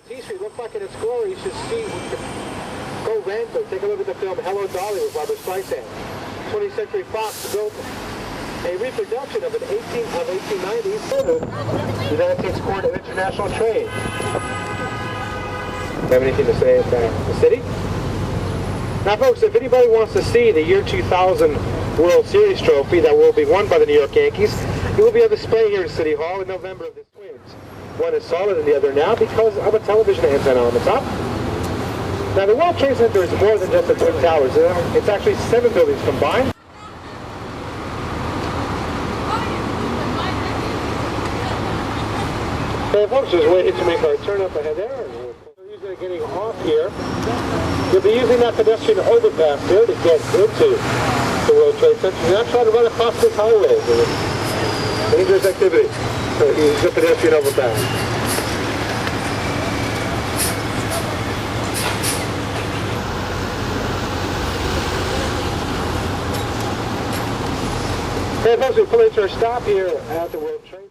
WTC looked like in its glory. You should see, go rampant. Take a look at the film Hello Dolly with Barbra Streisand. 20th Century Fox built a reproduction of 1890s the United States Court of International Trade. Have anything to say about the city? Now folks, if anybody wants to see the year 2000 World Series trophy that will be won by the New York Yankees, it will be on display here at City Hall in November of this twins. One is solid than the other now because of a television antenna on the top. Now the World Trade Center is more than just the Twin Towers. It's actually 7 buildings combined. Okay folks, just waiting to make our turn up ahead there. We're usually getting off here. You'll be using that pedestrian overpass here to get into the World Trade Center. You're not trying to run across this highway. It's dangerous activity. So use the pedestrian overpass. Okay folks, we pull into our stop here at the World Trade Center.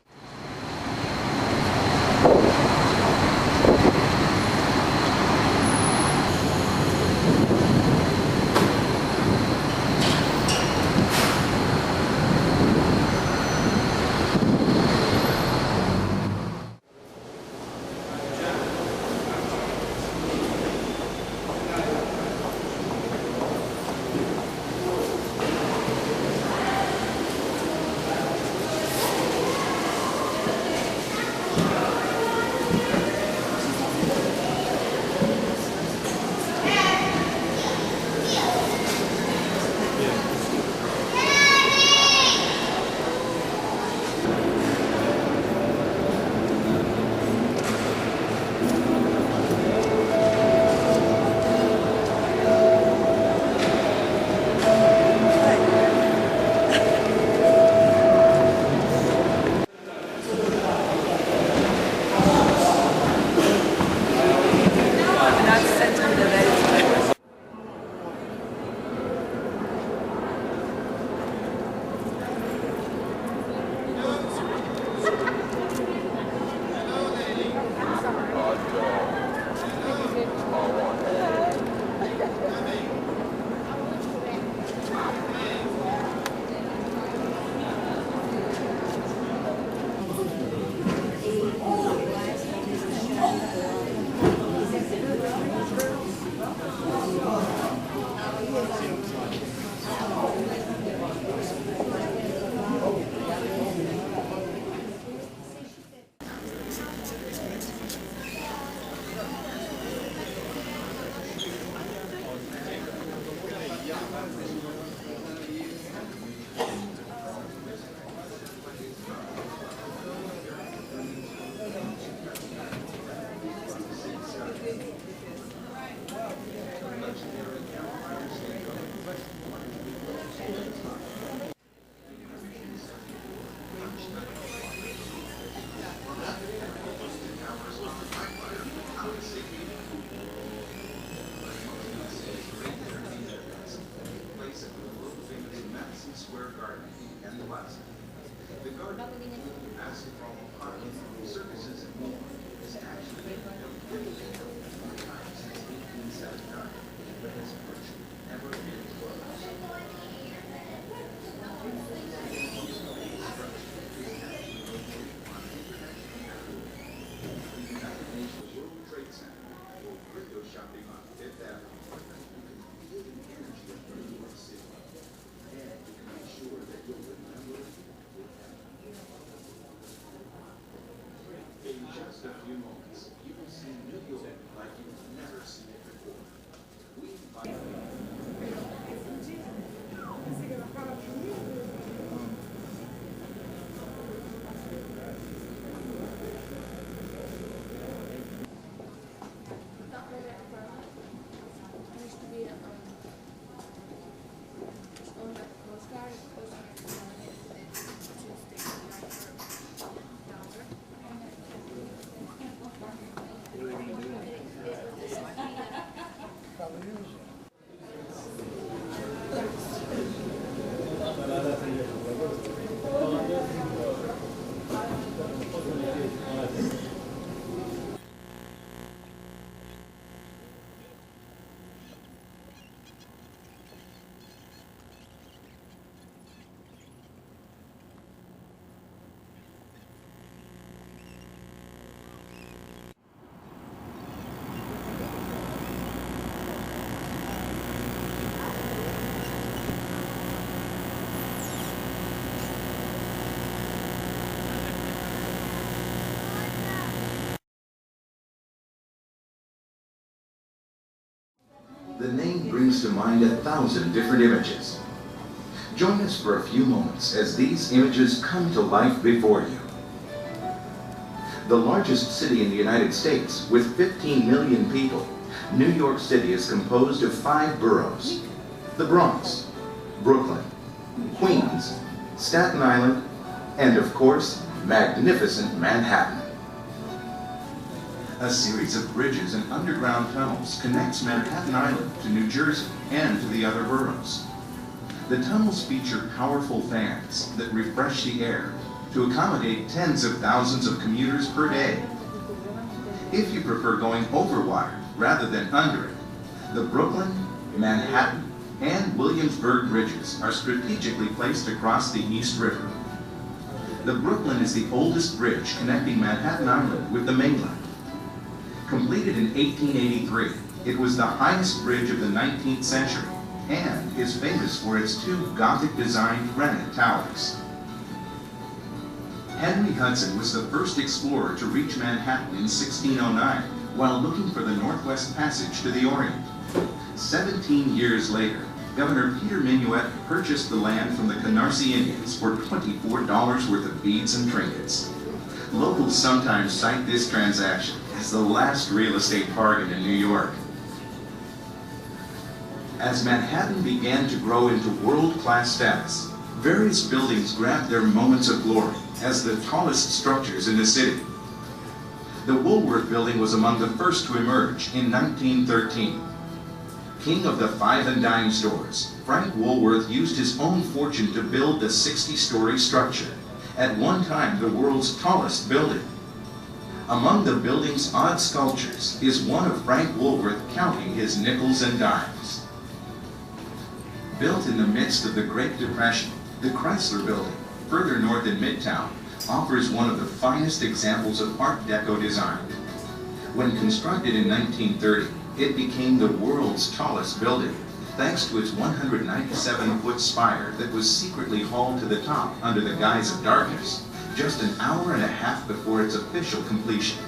brings to mind 1,000 different images. Join us for a few moments as these images come to life before you. The largest city in the United States, with 15 million people, New York City is composed of 5 boroughs: the Bronx, Brooklyn, Queens, Staten Island, and of course, magnificent Manhattan. A series of bridges and underground tunnels connects Manhattan Island to New Jersey and to the other boroughs. The tunnels feature powerful fans that refresh the air to accommodate tens of thousands of commuters per day. If you prefer going over wire rather than under it, the Brooklyn, Manhattan, and Williamsburg bridges are strategically placed across the East River. The Brooklyn is the oldest bridge connecting Manhattan Island with the mainland. Completed in 1883, it was the highest bridge of the 19th century and is famous for its 2 Gothic-designed granite towers. Henry Hudson was the first explorer to reach Manhattan in 1609 while looking for the Northwest Passage to the Orient. 17 years later, Governor Peter Minuet purchased the land from the Canarsie Indians for $24 worth of beads and trinkets. Locals sometimes cite this transaction as the last real estate bargain in New York. As Manhattan began to grow into world-class status, various buildings grabbed their moments of glory as the tallest structures in the city. The Woolworth Building was among the first to emerge in 1913. King of the 5 and dime stores, Frank Woolworth used his own fortune to build the 60-story structure, at one time the world's tallest building. Among the building's odd sculptures is one of Frank Woolworth counting his nickels and dimes. Built in the midst of the Great Depression, the Chrysler Building, further north in Midtown, offers one of the finest examples of Art Deco design. When constructed in 1930, it became the world's tallest building, thanks to its 197-foot spire that was secretly hauled to the top under the guise of darkness, just an hour and a half before its official completion.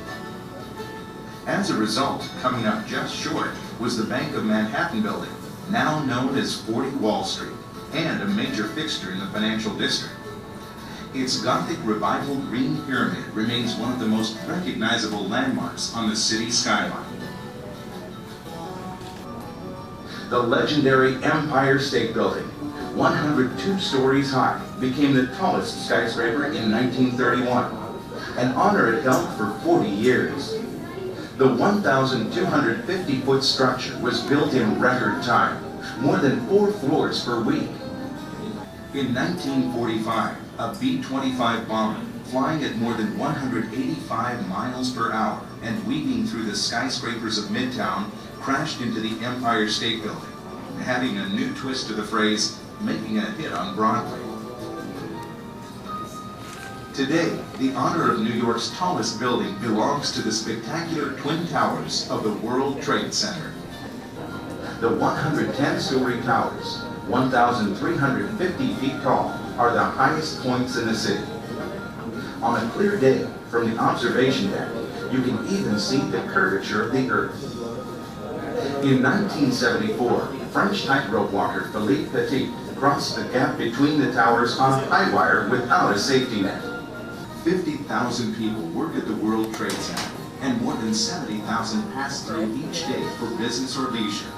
As a result, coming up just short was the Bank of Manhattan building, now known as 40 Wall Street, and a major fixture in the financial district. Its Gothic Revival green pyramid remains one of the most recognizable landmarks on the city skyline. The legendary Empire State Building, 102 stories high, became the tallest skyscraper in 1931, an honor it held for 40 years. The 1,250-foot structure was built in record time, more than 4 floors per week. In 1945, a B-25 bomber, flying at more than 185 miles per hour and weaving through the skyscrapers of Midtown, crashed into the Empire State Building, adding a new twist to the phrase, making a hit on Broadway. Today, the honor of New York's tallest building belongs to the spectacular Twin Towers of the World Trade Center. The 110-story towers, 1,350 feet tall, are the highest points in the city. On a clear day, from the observation deck, you can even see the curvature of the Earth. In 1974, French tightrope walker Philippe Petit crossed the gap between the towers on high wire without a safety net. 50,000 people work at the World Trade Center, and more than 70,000 pass through each day for business or leisure.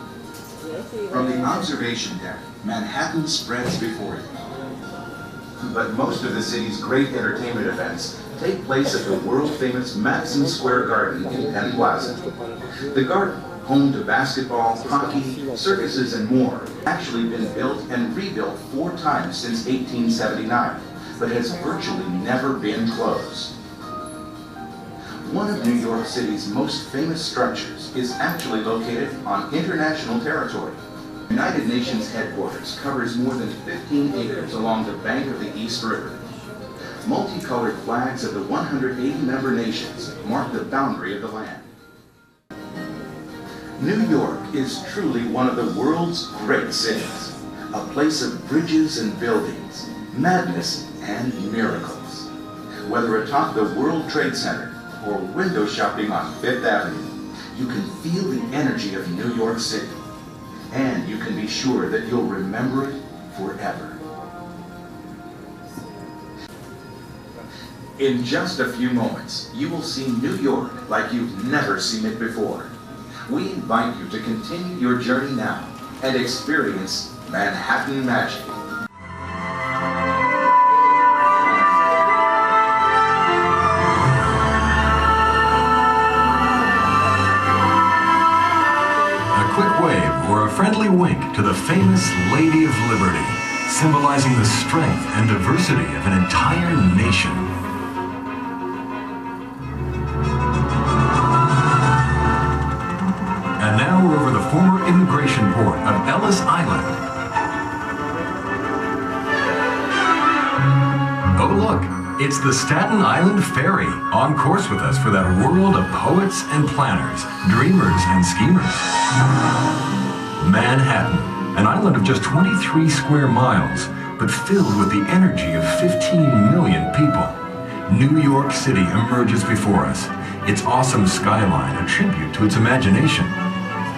From the observation deck, Manhattan spreads before you. But most of the city's great entertainment events take place at the world-famous Madison Square Garden in Penn Plaza. The garden, home to basketball, hockey, circuses, and more, actually been built and rebuilt 4 times since 1879, but has virtually never been closed. One of New York City's most famous structures is actually located on international territory. The United Nations headquarters covers more than 15 acres along the bank of the East River. Multicolored flags of the 180 member nations mark the boundary of the land. New York is truly one of the world's great cities, a place of bridges and buildings, madness and miracles. Whether atop the World Trade Center or window shopping on Fifth Avenue, you can feel the energy of New York City. and you can be sure that you'll remember it forever. In just a few moments, you will see New York like you've never seen it before. We invite you to continue your journey now and experience Manhattan Magic. A quick wave or a friendly wink to the famous Lady of Liberty, symbolizing the strength and diversity of an entire nation. And now we're over the former immigration port of Ellis Island. Oh look, it's the Staten Island Ferry, on course with us for that world of poets and planners, dreamers and schemers. Manhattan, an island of just 23 square miles, but filled with the energy of 15 million people. New York City emerges before us, its awesome skyline a tribute to its imagination.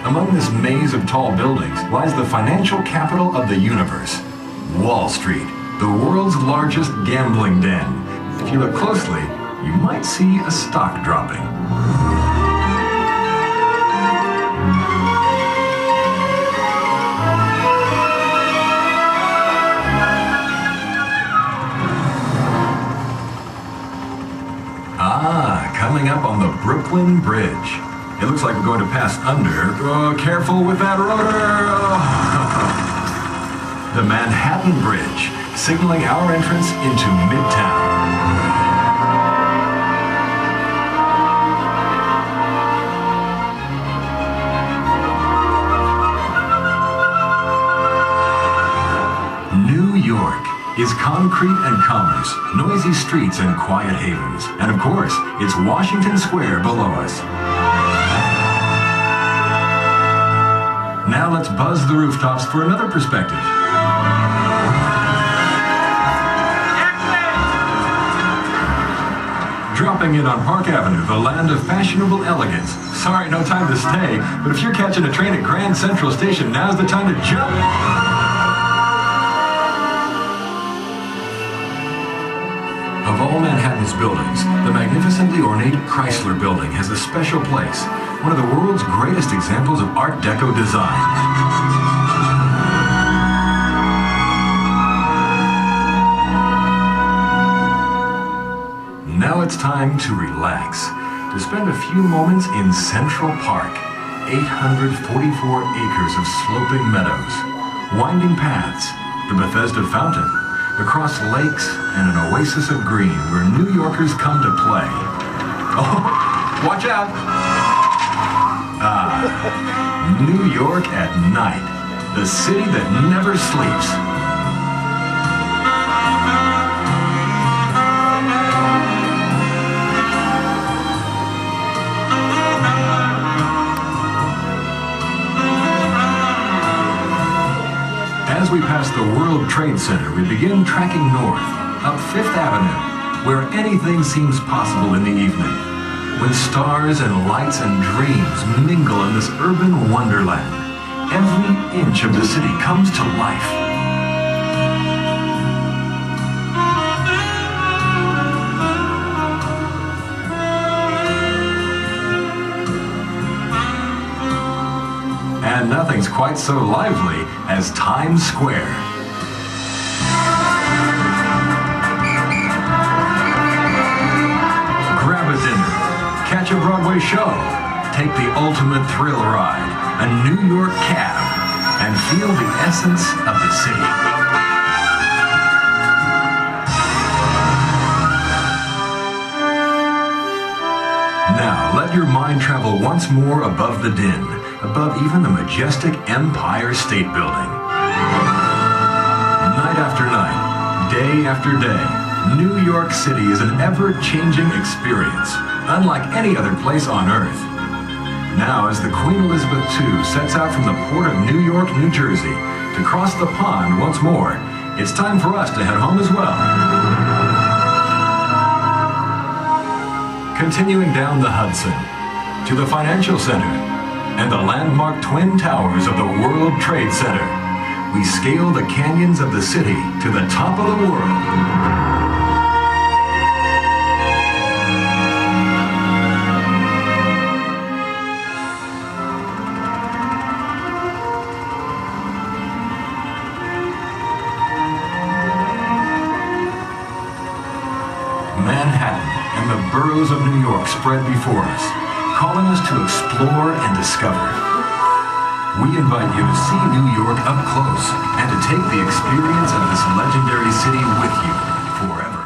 Among this maze of tall buildings lies the financial capital of the universe, Wall Street, the world's largest gambling den. If you look closely, you might see a stock dropping. Coming up on the Brooklyn Bridge. It looks like we're going to pass under. Oh, careful with that rotor! The Manhattan Bridge, signaling our entrance into Midtown. New York is concrete and commerce, noisy streets and quiet havens. And of course, it's Washington Square below us. Now let's buzz the rooftops for another perspective. Dropping in on Park Avenue, the land of fashionable elegance. Sorry, no time to stay, but if you're catching a train at Grand Central Station, now's the time to jump. Of all Manhattan's buildings, the magnificently ornate Chrysler Building has a special place, one of the world's greatest examples of Art Deco design. Now it's time to relax, to spend a few moments in Central Park, 844 acres of sloping meadows, winding paths, the Bethesda Fountain, across lakes and an oasis of green where New Yorkers come to play. Oh, watch out! New York at night, the city that never sleeps. As we pass the World Trade Center, we begin tracking north, up Fifth Avenue, where anything seems possible in the evening, when stars and lights and dreams mingle in this urban wonderland. Every inch of the city comes to life. And nothing's quite so lively as Times Square. Grab a dinner, catch a Broadway show, take the ultimate thrill ride, a New York cab, and feel the essence of the city. Now, let your mind travel once more above the din, above even the majestic Empire State Building. Night after night, day after day, New York City is an ever-changing experience, unlike any other place on Earth. Now, as the Queen Elizabeth II sets out from the port of New York, New Jersey, to cross the pond once more, it's time for us to head home as well. Continuing down the Hudson, to the Financial Center, and the landmark Twin Towers of the World Trade Center. We scale the canyons of the city to the top of the world. Manhattan and the boroughs of New York spread before us, calling us to explore and discover. We invite you to see New York up close and to take the experience of this legendary city with you forever.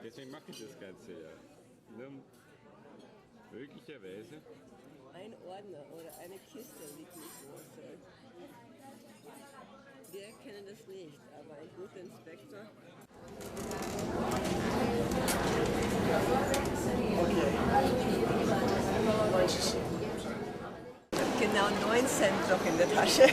Deswegen mache ich das Ganze ja. Nur möglicherweise. Ein Ordner oder eine Kiste liegt nicht vor. Wir erkennen das nicht, aber ein guter Inspektor. Genau 9 Cent noch in der Tasche.